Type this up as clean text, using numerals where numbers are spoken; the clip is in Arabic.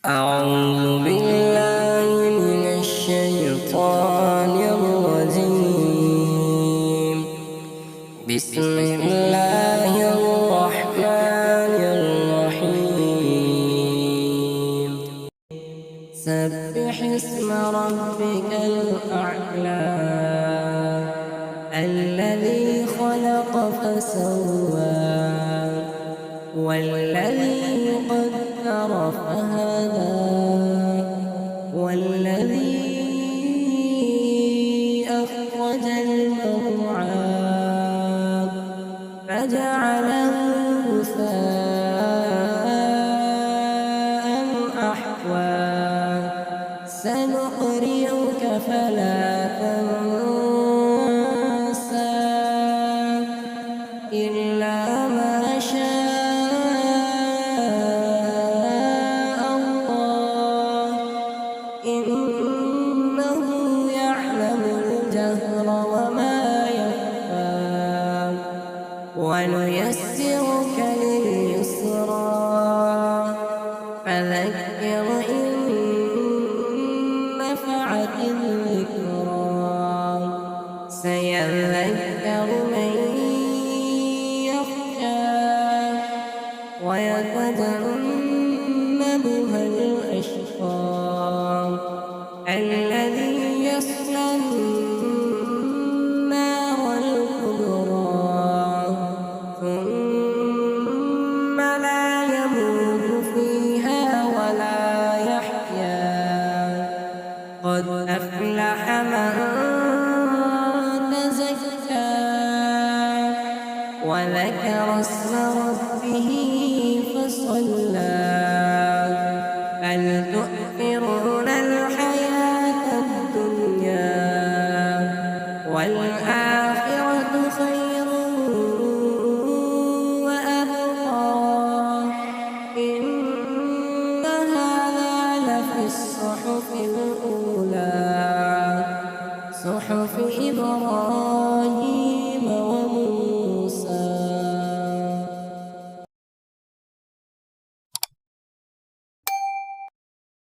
أعوذ بالله من الشيطان الرجيم. بسم الله الرحمن الرحيم. سبح اسم ربك الأعلى الذي خلق فسوى والذي قدر فهدى والذي أخرج المرعى فجعله غثاء أحوى سنقرئك فلا تنسى إلا ما شاء الله إنه يعلم الجهر وما يخفى ونيسرك لليسرى فذكر إن نفعت الذكرى سيذكر من ويتجنبها الأشقى الذي يصلى النار الكبرى ثم لا يموت فيها ولا يحيا قد أفلح من تزكى وذكر اسم ربه فصلى بل تؤثرون الحياة الدنيا والآخرة خير وأبقى إن هذا لفي الصحف الأولى صحف إبراهيم